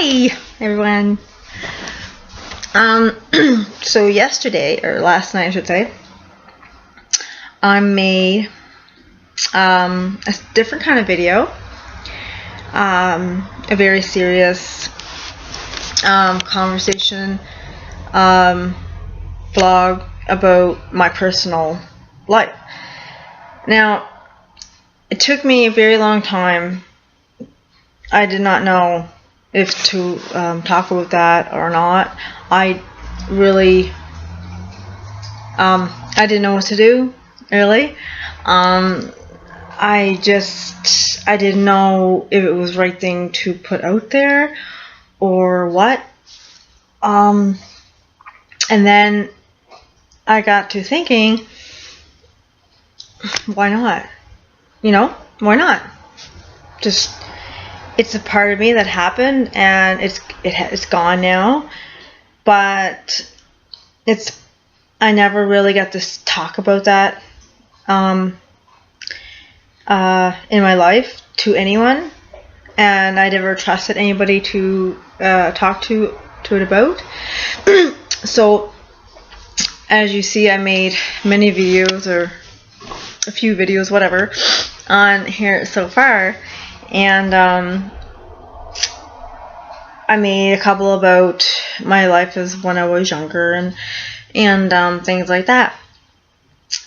Hi everyone. So yesterday, or last night I should say, I made a different kind of video, a very serious conversation vlog about my personal life. Now, it took me a very long time. I did not know if to talk about that or not. I really, I didn't know what to do, really. I didn't know if it was the right thing to put out there or what. And then I got to thinking, why not? Why not? It's a part of me that happened, and it's gone now. But I never really got to talk about that in my life to anyone, and I never trusted anybody to talk to it about. So, as you see, I made many videos, or a few videos, whatever, on here so far. And I made a couple about my life as when I was younger and things like that.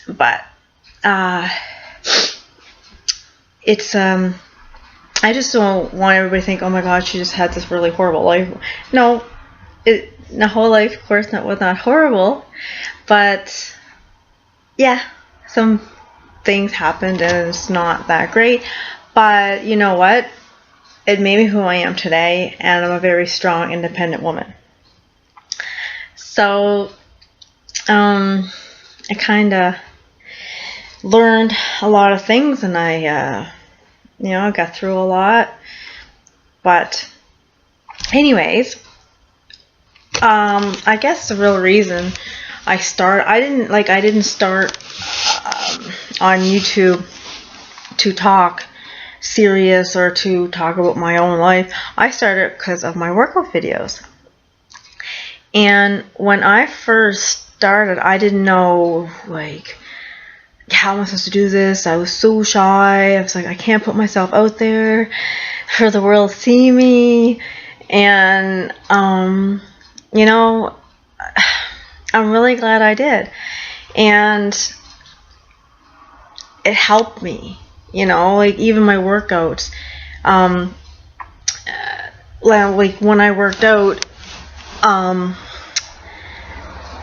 But it's I just don't want everybody to think, oh my God, she just had this really horrible life. No, the whole life, of course, was not horrible, but yeah, some things happened and it's not that great. But you know what? It made me who I am today, and I'm a very strong, independent woman. So, I kind of learned a lot of things, and I got through a lot. But, anyways, I guess the real reason I didn't start on YouTube to talk serious or to talk about my own life. I started because of my workout videos. And when I first started, I didn't know, how am I supposed to do this? I was so shy. I was like, I can't put myself out there for the world to see me. And, I'm really glad I did. And it helped me. Even my workouts, when I worked out,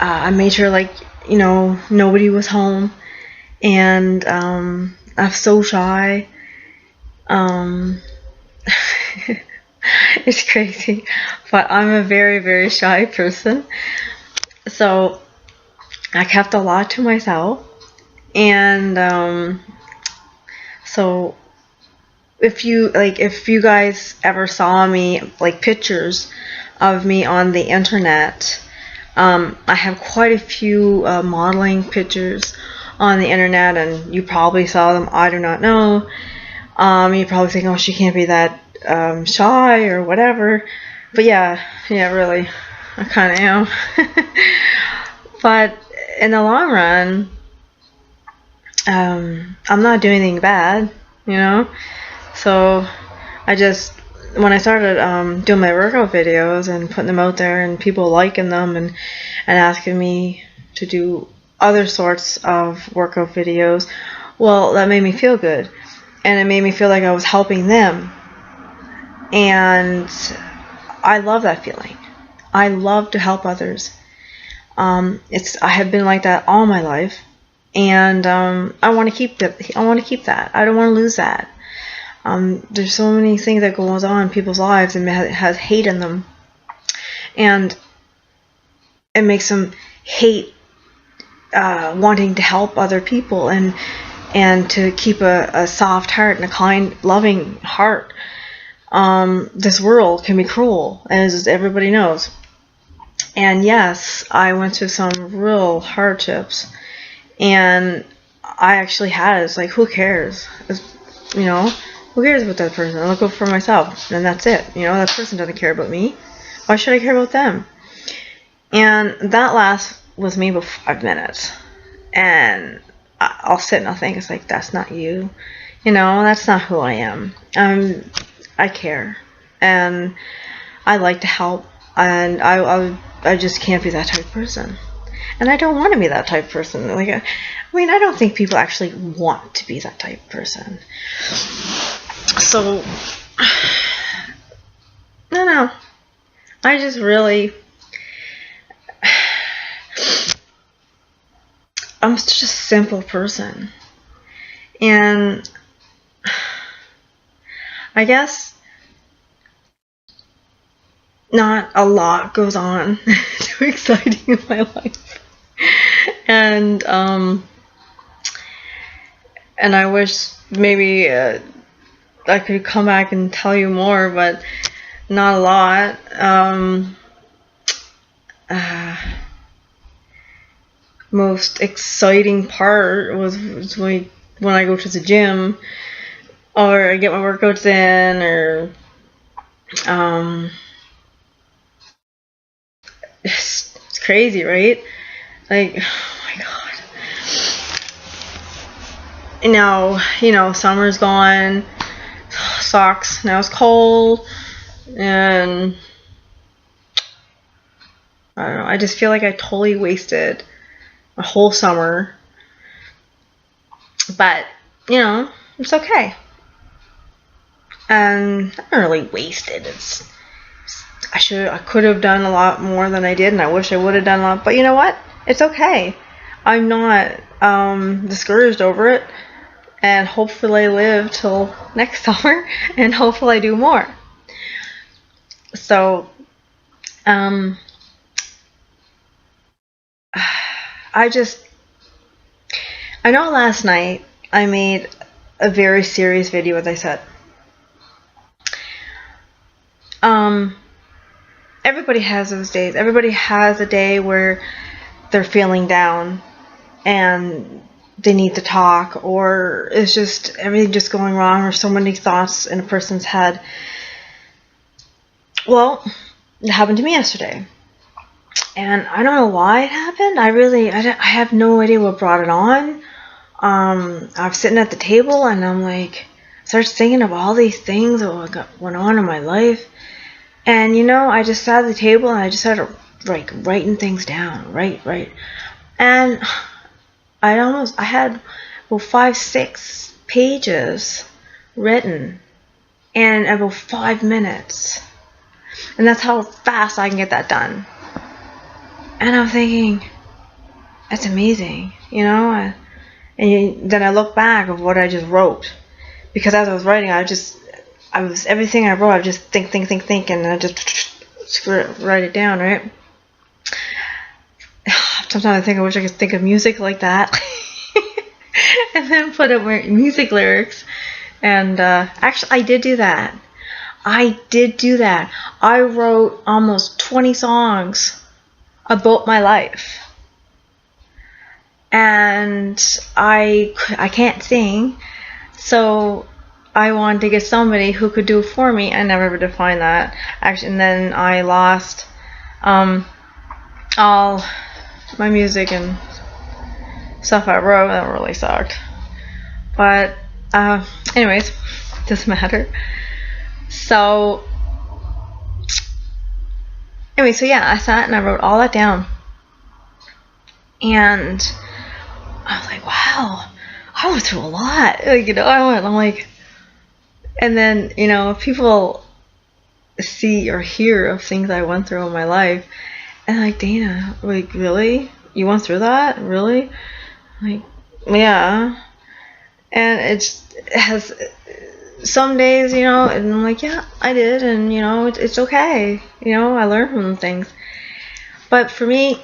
I made sure, nobody was home, and, I'm so shy, it's crazy, but I'm a very, very shy person, so I kept a lot to myself, and, so if you guys ever saw me, pictures of me on the internet, I have quite a few modeling pictures on the internet, and you probably saw them. I do not know. You probably think, oh, she can't be that shy or whatever. But yeah, really, I kind of am. But in the long run, I'm not doing anything bad, so when I started doing my workout videos and putting them out there and people liking them and asking me to do other sorts of workout videos, well, that made me feel good, and it made me feel like I was helping them, and I love that feeling. I love to help others. I have been like that all my life. And I want to keep that. I want to keep that. I don't want to lose that. There's so many things that goes on in people's lives, and it has hate in them, and it makes them hate wanting to help other people and to keep a soft heart and a kind, loving heart. This world can be cruel, as everybody knows. And yes, I went through some real hardships. And I actually had it. It's like, who cares? Who cares about that person? I'll go for myself, and that's it. You know, that person doesn't care about me. Why should I care about them? And that lasts with me about 5 minutes. And I'll sit and I'll think, it's like, that's not you. You know, that's not who I am. I care. And I like to help. And I just can't be that type of person. And I don't want to be that type of person. Like, I mean, I don't think people actually want to be that type of person. So, no. I just really, I'm just a simple person. And I guess not a lot goes on too exciting in my life. And I wish maybe I could come back and tell you more, but not a lot. Most exciting part was when I go to the gym, or I get my workouts in, or it's crazy, right? Like, oh my god. Now, you know, summer's gone, sucks, now it's cold, and I don't know, I just feel like I totally wasted a whole summer. But, you know, it's okay. And I don't really wasted. I could have done a lot more than I did, and I wish I would have done a lot. But you know what? It's okay. I'm not discouraged over it, and hopefully I live till next summer, and hopefully I do more. So, I know last night I made a very serious video, as I said. Everybody has those days. Everybody has a day where they're feeling down and they need to talk, or it's just everything just going wrong, or so many thoughts in a person's head. Well, it happened to me yesterday. And I don't know why it happened. I have no idea what brought it on. I was sitting at the table and I'm like, started thinking of all these things that went on in my life. And you know, I just sat at the table and I just started like writing things down, right. And I had about 5-6 pages written in about 5 minutes. And that's how fast I can get that done. And I'm thinking, that's amazing, you know. Then I look back of what I just wrote, because as I was writing, everything I wrote, I just think, and I just write it down, right? Sometimes I think I wish I could think of music like that, and then put up my music lyrics. And actually, I did do that. I wrote almost 20 songs about my life. And I can't sing, so I wanted to get somebody who could do it for me. I never did find that, actually. And then I lost all my music and stuff I wrote. That really sucked. But anyways, doesn't matter. So anyway, so yeah, I sat and I wrote all that down. And I was like, wow, I went through a lot. Like, you know, I'm like, and then, you know, people see or hear of things I went through in my life, and like, Dana, like, really? You went through that? Really? Like, yeah. And it has some days, you know, and I'm like, yeah, I did, and you know, it's okay. You know, I learned from things. But for me,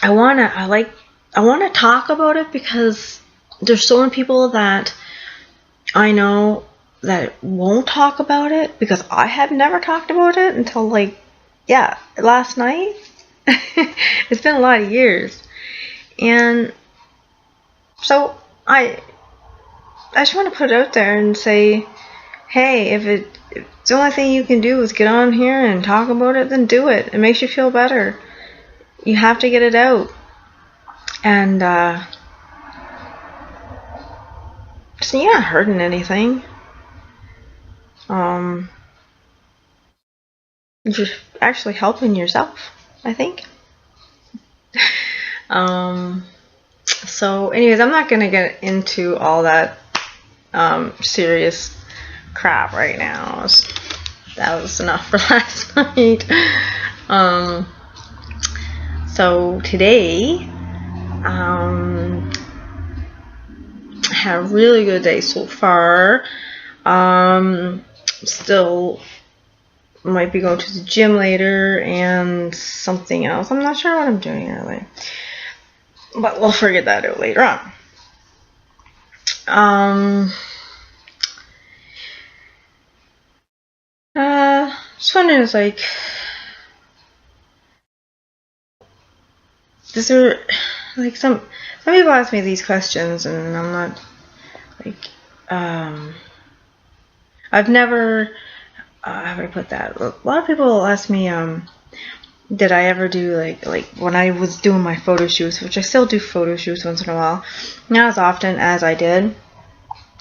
I wanna talk about it, because there's so many people that I know that won't talk about it, because I have never talked about it until, like, yeah, last night. It's been a lot of years. And so I just want to put it out there and say, hey, if the only thing you can do is get on here and talk about it, then do it. It makes you feel better. You have to get it out. And so you're not hurting anything. You're actually helping yourself, I think. So anyways, I'm not gonna get into all that serious crap right now. That was enough for last night. So today, had a really good day so far. Still might be going to the gym later and something else. I'm not sure what I'm doing really, but we'll figure that out later on. Just wondering, is like, is there like some people ask me these questions, and I'm not like, I've never, how do I put that? A lot of people ask me, did I ever do like when I was doing my photo shoots, which I still do photo shoots once in a while, not as often as I did,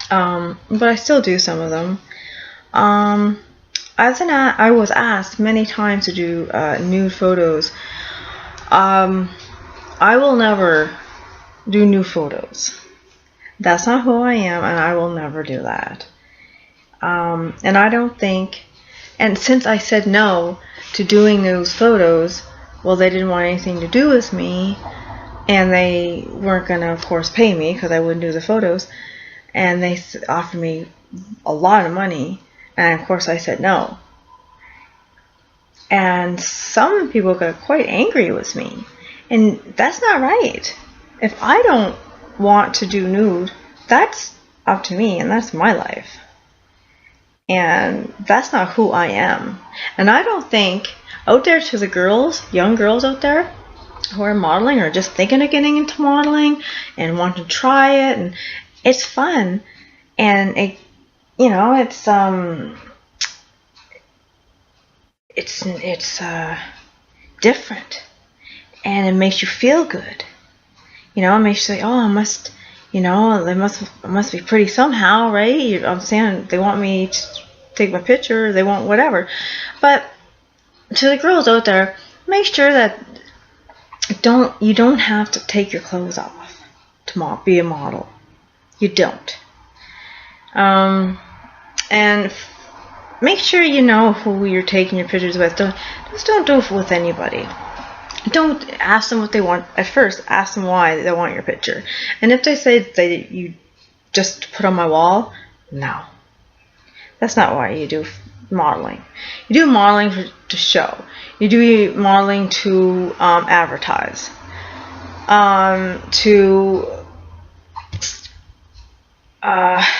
but I still do some of them. I was asked many times to do nude photos. I will never do nude photos. That's not who I am, and I will never do that. And I don't think, and since I said no to doing those photos, well, they didn't want anything to do with me, and they weren't going to, of course, pay me because I wouldn't do the photos, and they offered me a lot of money, and of course I said no. And some people got quite angry with me, and that's not right. If I don't want to do nude, that's up to me, and that's my life. And that's not who I am. And I don't think out there, to the girls, young girls out there who are modeling or just thinking of getting into modeling and want to try it, and it's fun, and it, you know, it's different, and it makes you feel good. You know, it makes you say, oh, I must, you know, they must be pretty somehow, right? I'm saying they want me to take my picture, they want whatever. But to the girls out there, make sure that you don't have to take your clothes off to be a model. You don't. And make sure you know who you're taking your pictures with. Don't do it with anybody. Don't ask them what they want. At first, ask them why they want your picture. And if they say you just put on my wall, no. That's not why you do modeling. You do modeling to show. You do modeling to advertise.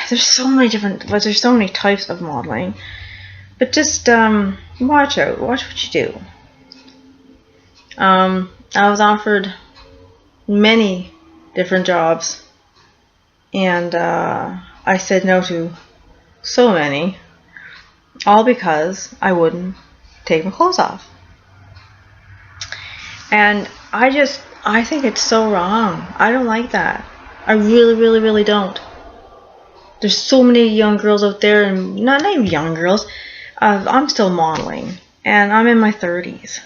There's so many types of modeling. But just watch out. Watch what you do. I was offered many different jobs, and I said no to so many, all because I wouldn't take my clothes off. And I think it's so wrong. I don't like that. I really, really, really don't. There's so many young girls out there, and not even young girls. I'm still modeling, and I'm in my 30s.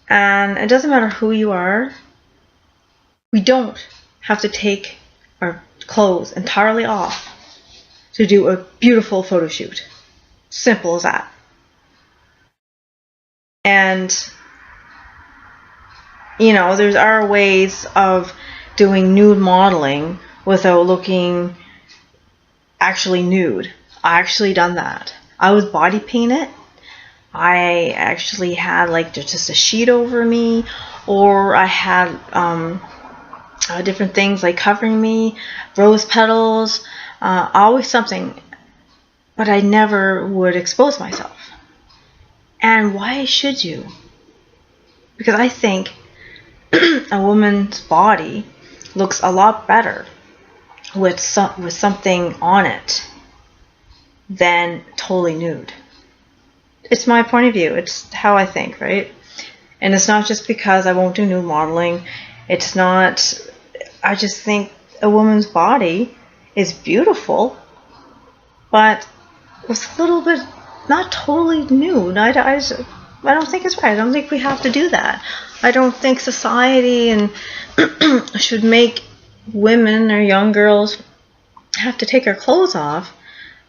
And it doesn't matter who you are. We don't have to take our clothes entirely off to do a beautiful photo shoot. Simple as that. And, you know, there are ways of doing nude modeling without looking actually nude. I actually done that. I was body painted. I actually had like just a sheet over me, or I had different things like covering me, rose petals, always something, but I never would expose myself. And why should you? Because I think a woman's body looks a lot better with something on it than totally nude. It's my point of view. It's how I think, right? And it's not just because I won't do nude modeling. It's not, I just think a woman's body is beautiful, but it's a little bit not totally nude. I don't think it's right. I don't think we have to do that. I don't think society and should make women or young girls have to take their clothes off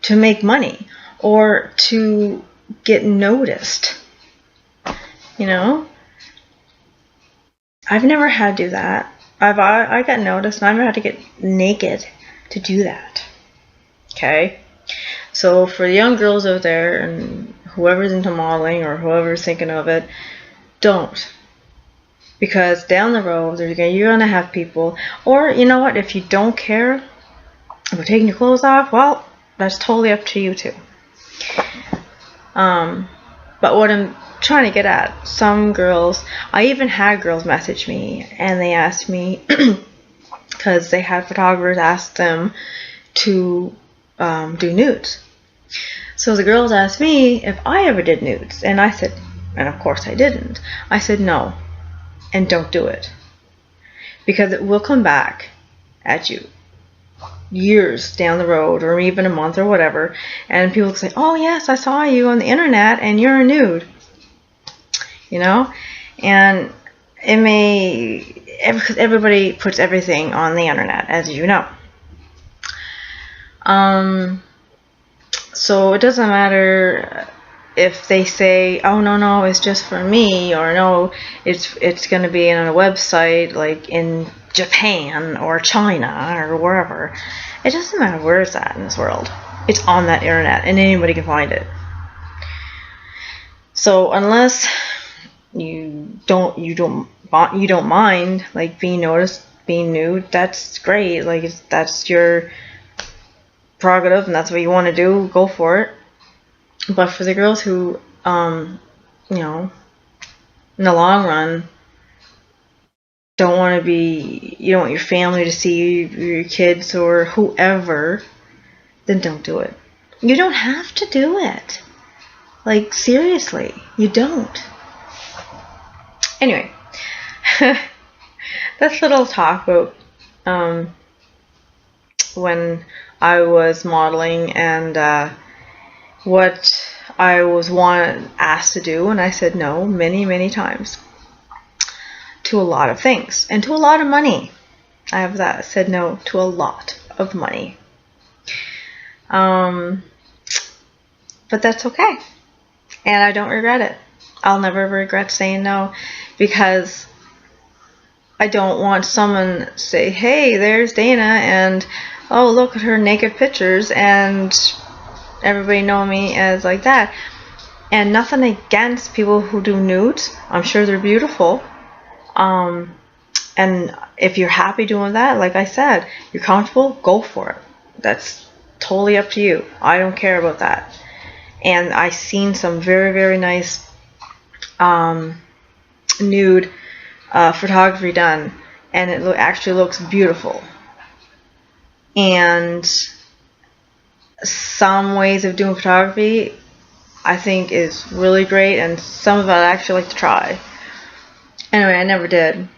to make money or to get noticed. You know? I've never had to do that. I got noticed and I've never had to get naked to do that. Okay? So for the young girls out there and whoever's into modeling or whoever's thinking of it, don't. Because down the road, you're going to have people, or you know what, if you don't care about taking your clothes off, well, that's totally up to you too. But what I'm trying to get at, some girls, I even had girls message me and they asked me, because they had photographers ask them to do nudes. So the girls asked me if I ever did nudes, and I said, and of course I didn't. I said no, and don't do it, because it will come back at you years down the road, or even a month or whatever, and people say, oh yes, I saw you on the internet and you're a nude, you know. And it may, because everybody puts everything on the internet, as you know. So it doesn't matter if they say, oh no, it's just for me, or no, it's going to be on a website like in Japan or China or wherever. It doesn't matter where it's at in this world. It's on that internet and anybody can find it. So unless you don't mind like being noticed, being nude, that's great. Like that's your prerogative and that's what you want to do, go for it. But for the girls who, you know, in the long run, don't want to be, you don't want your family to see your kids or whoever, then don't do it. You don't have to do it. Like, seriously, you don't. Anyway, that's a little talk about when I was modeling and what I was asked to do, and I said no many times to a lot of things and to a lot of money. I have that, said no to a lot of money. But that's okay, and I don't regret it. I'll never regret saying no, because I don't want someone to say, hey, there's Dana, and oh, look at her naked pictures, and everybody know me as like that. And nothing against people who do nudes. I'm sure they're beautiful. And if you're happy doing that, like I said, you're comfortable, go for it. That's totally up to you. I don't care about that. And I've seen some very nice nude photography done, and it actually looks beautiful. And some ways of doing photography I think is really great, and some of it I actually like to try. Anyway, I never did,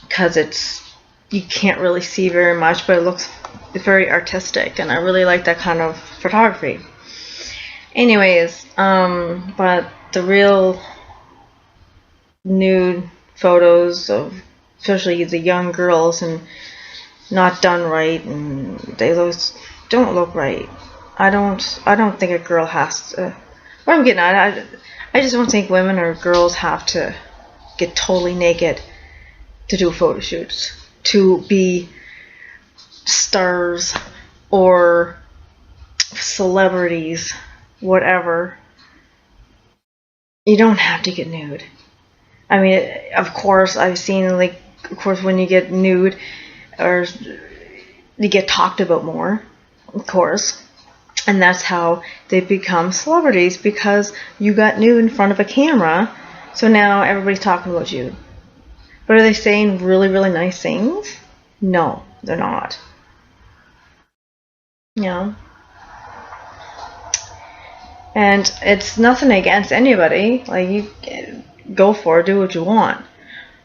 because you can't really see very much, but it looks very artistic, and I really like that kind of photography. Anyways, but the real nude photos of especially the young girls and not done right, and they don't look right. I don't think a girl has to. What I'm getting at, I just don't think women or girls have to get totally naked to do photo shoots, to be stars or celebrities, whatever. You don't have to get nude. I mean, of course, I've seen, like, of course, when you get nude, or you get talked about more, of course. And that's how they become celebrities, because you got nude in front of a camera, so now everybody's talking about you. But are they saying really nice things? No, they're not. You know? And it's nothing against anybody. Like, you go for it, do what you want.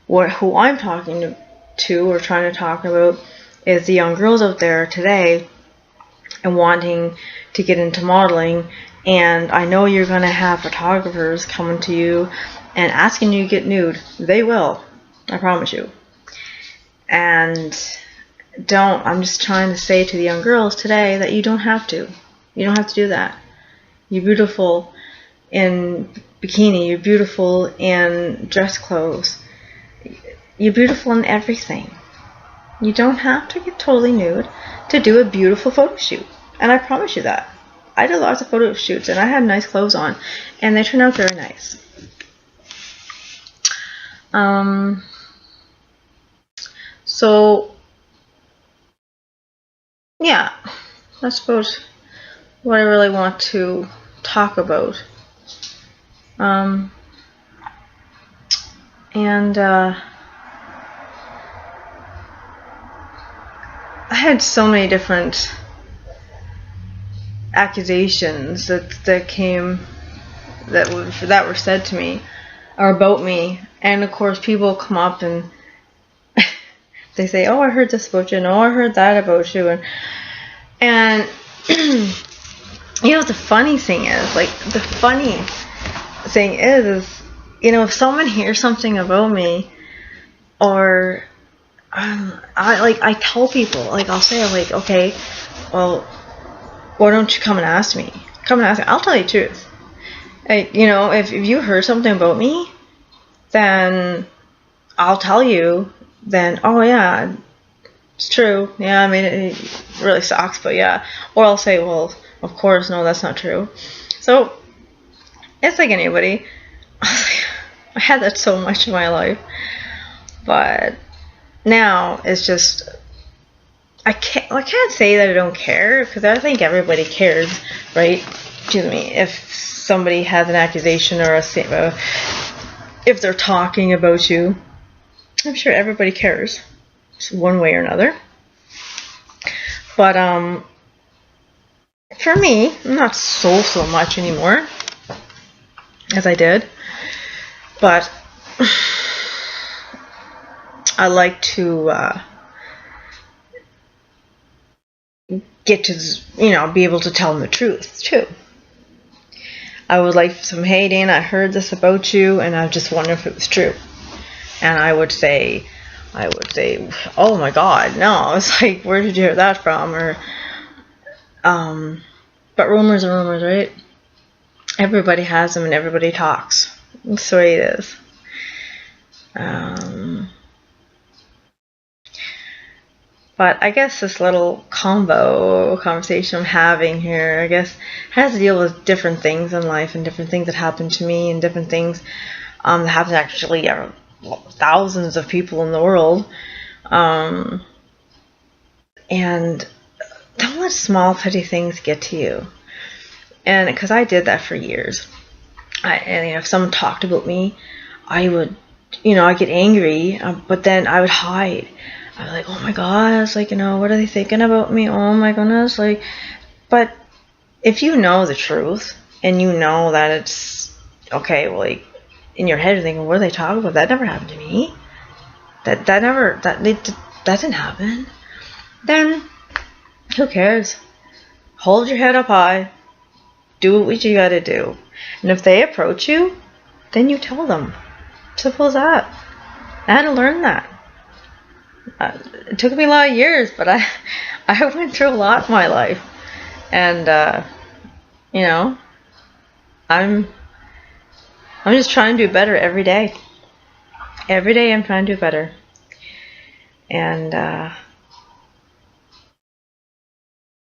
Who I'm talking to or trying to talk about is the young girls out there today and wanting to get into modeling. And I know you're going to have photographers coming to you and asking you to get nude. They will. I promise you. And I'm just trying to say to the young girls today that you don't have to. You don't have to do that. You're beautiful in bikini. You're beautiful in dress clothes. You're beautiful in everything. You don't have to get totally nude to do a beautiful photo shoot. And I promise you that. I did lots of photo shoots and I had nice clothes on. And they turned out very nice. So, yeah, I suppose what I really want to talk about. I had so many different accusations that came that were said to me or about me, and of course people come up and they say, "Oh, I heard this about you," and "Oh, I heard that about you," and you know what the funny thing is? Like, the funny thing is, you know, if someone hears something about me, or I tell people, like, I'll say, like, okay, well, why don't you come and ask me? Come and ask me. I'll tell you the truth. Like, you know, if you heard something about me, then I'll tell you. Then, oh yeah, it's true. Yeah, I mean, it really sucks, but yeah. Or I'll say, well, of course, no, that's not true. So it's like anybody. I had that so much in my life, but now it's just I can't say that I don't care, because I think everybody cares, right? Excuse me. If somebody has an accusation or if they're talking about you, I'm sure everybody cares, one way or another. But for me, not so much anymore as I did. But I like to get to, you know, be able to tell them the truth too. I would like some, "Hey Dana, I heard this about you and I just wonder if it was true." And I would say, "Oh my God, no." It's like, where did you hear that from? Or, but rumors are rumors, right? Everybody has them and everybody talks. That's the way it is. But I guess this little conversation I'm having here, I guess, has to deal with different things in life and different things that happen to me and different things that happen to actually thousands of people in the world. And don't let small petty things get to you. And because I did that for years. And if someone talked about me, I would, I'd get angry, but then I would hide. I was like, "Oh my God," it's like, what are they thinking about me? Oh my goodness. Like, but if you know the truth and you know that it's okay, well, like, in your head you're thinking, "What are they talking about? That never happened to me. That didn't happen." Then who cares? Hold your head up high. Do what you gotta do. And if they approach you, then you tell them. Simple as that. I had to learn that. It took me a lot of years, but I went through a lot in my life. And, I'm just trying to do better every day. Every day I'm trying to do better. And,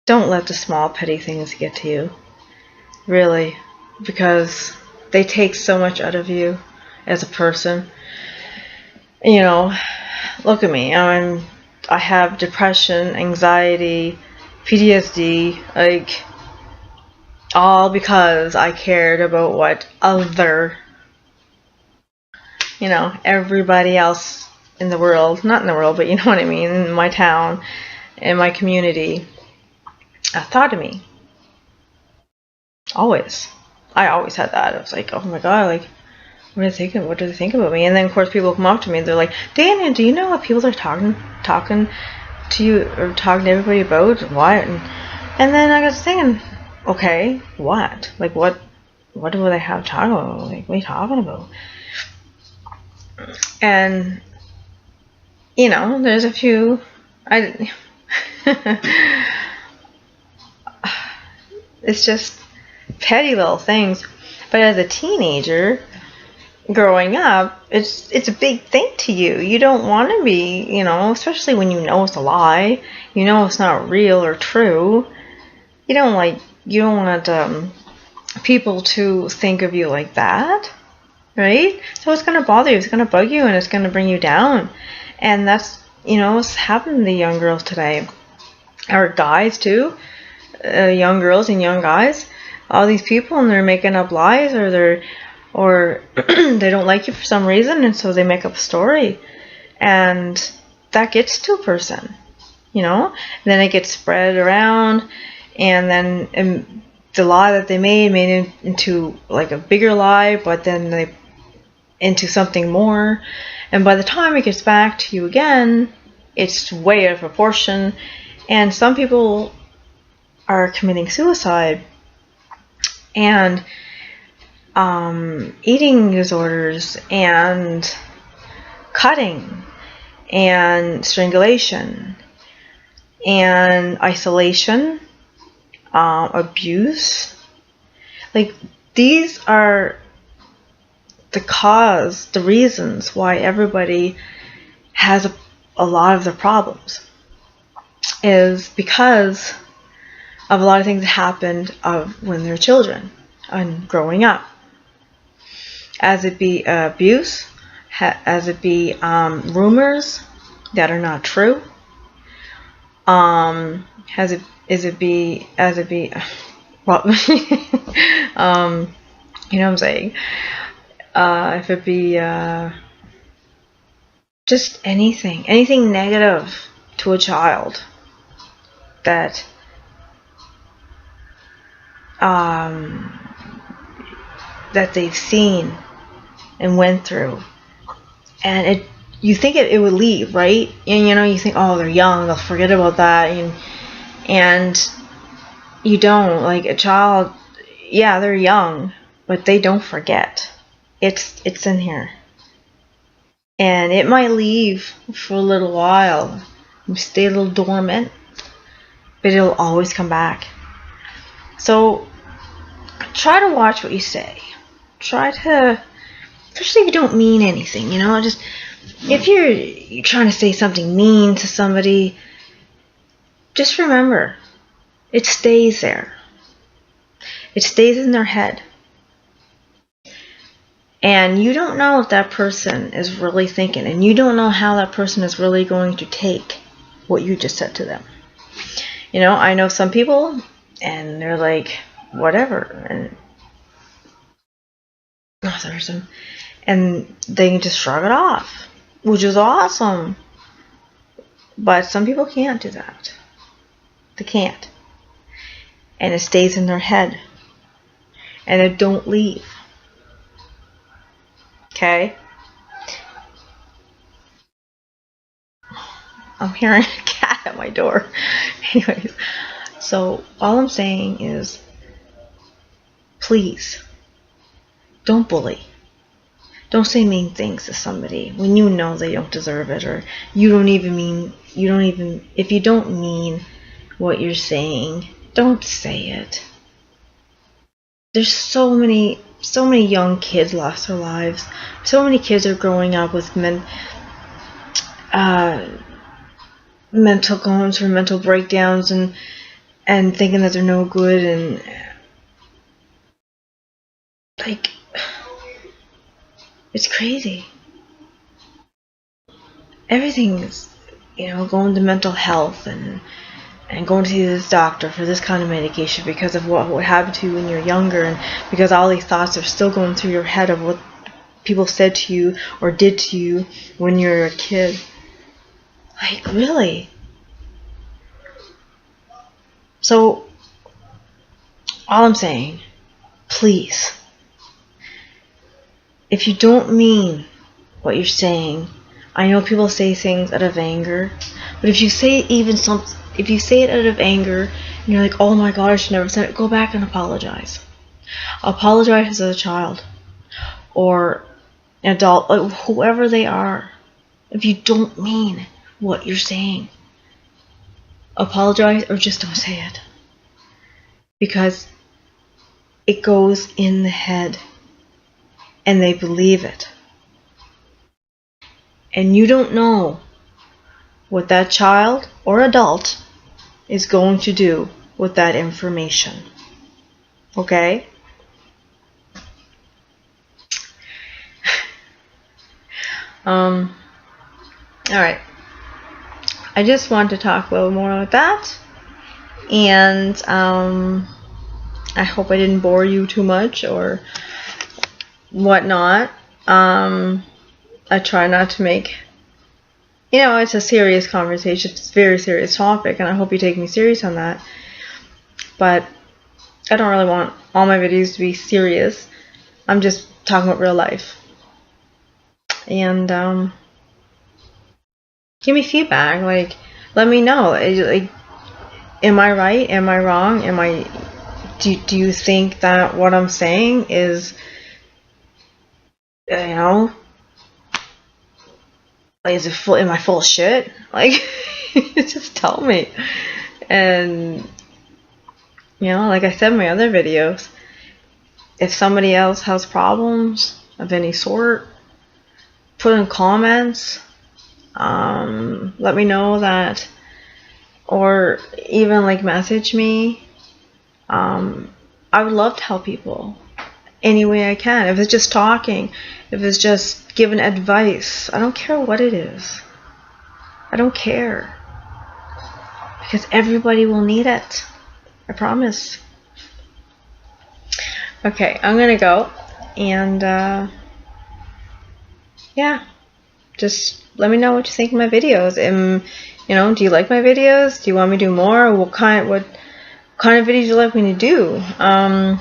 don't let the small petty things get to you. Really. Because they take so much out of you as a person. Look at me. I have depression, anxiety, PTSD, like, all because I cared about what everybody else in the world, not in the world, but you know what I mean, in my town, in my community, thought of me. Always. I always had that. I was like, oh my god, like, what do they think about me? And then of course people come up to me and they're like, Dana, do you know what people are talking to you or talking to everybody about? What? And then I got thinking, okay, what? Like, what do they have to talk about? Like, what are you talking about? And you know, there's a few. It's just petty little things. But as a teenager, growing up, it's a big thing to you. You don't want to be, you know, especially when you know it's a lie. You know it's not real or true. You don't want people to think of you like that, right? So it's gonna bother you. It's gonna bug you, and it's gonna bring you down. And that's, you know, what's happening to the young girls today, or guys too. Young girls and young guys, all these people, and they're making up lies, or they don't like you for some reason, and so they make up a story, and that gets to a person, you know. And then it gets spread around, and then the lie that they made it into like a bigger lie, but then they into something more, and by the time it gets back to you again, it's way out of proportion, and some people are committing suicide and eating disorders and cutting and strangulation and isolation, abuse. Like, these are the reasons why everybody has a lot of the problems, is because of a lot of things that happened when they're children and growing up. As it be abuse, as it be rumors that are not true, well, you know what I'm saying, if it be just anything negative to a child that that they've seen and went through, and you think it would leave, right? And you know, you think, oh, they're young, they'll forget about that, and you don't. Like, a child, yeah, they're young, but they don't forget. It's in here, and it might leave for a little while, stay a little dormant, but it'll always come back. So try to watch what you say. Try to, especially if you don't mean anything, you know, just if you're trying to say something mean to somebody, just remember, it stays there. It stays in their head. And you don't know if that person is really thinking, and you don't know how that person is really going to take what you just said to them. You know, I know some people, and they're like, whatever, and they can just shrug it off, which is awesome. But some people can't do that. They can't. And it stays in their head. And it don't leave. Okay? I'm hearing a cat at my door. Anyways, so all I'm saying is, please, don't bully. Don't say mean things to somebody when you know they don't deserve it, or if you don't mean what you're saying, don't say it. There's so many young kids lost their lives. So many kids are growing up with mental problems or mental breakdowns, and thinking that they're no good, and like, it's crazy. Everything's, you know, going to mental health and going to see this doctor for this kind of medication because of what happened to you when you're younger, and because all these thoughts are still going through your head of what people said to you or did to you when you were a kid. Like, really? So all I'm saying, please, if you don't mean what you're saying, I know people say things out of anger, but if you say it out of anger and you're like, oh my god, I should never say it, go back and apologize. Apologize as a child or an adult, like whoever they are. If you don't mean what you're saying, apologize or just don't say it, because it goes in the head and they believe it. And you don't know what that child or adult is going to do with that information. Okay? Alright. I just want to talk a little more about that. And I hope I didn't bore you too much or whatnot. I try not to make, it's a serious conversation. It's a very serious topic, and I hope you take me serious on that. But I don't really want all my videos to be serious. I'm just talking about real life. And give me feedback. Like, let me know. Like, am I right? Am I wrong? Do you think that what I'm saying is, like, am I full of shit? Like, just tell me. And, like I said in my other videos, if somebody else has problems of any sort, put in comments. Let me know that, or even like message me. I would love to help people any way I can. If it's just talking, if it's just giving advice, I don't care what it is. I don't care, because everybody will need it. I promise. Okay, I'm gonna go, and yeah, just let me know what you think of my videos. Do you like my videos? Do you want me to do more? What kind of videos do you like me to do? I'm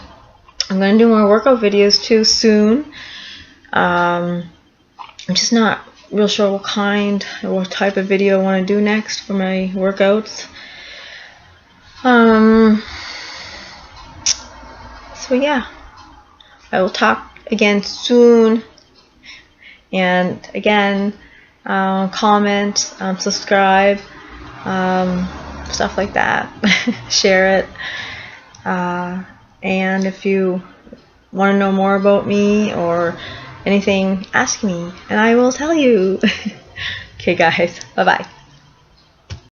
gonna do more workout videos too soon. I'm just not real sure what type of video I want to do next for my workouts. So yeah, I will talk again soon. And again, comment, subscribe, stuff like that. Share it. And if you want to know more about me or anything, ask me and I will tell you. Okay guys, bye bye.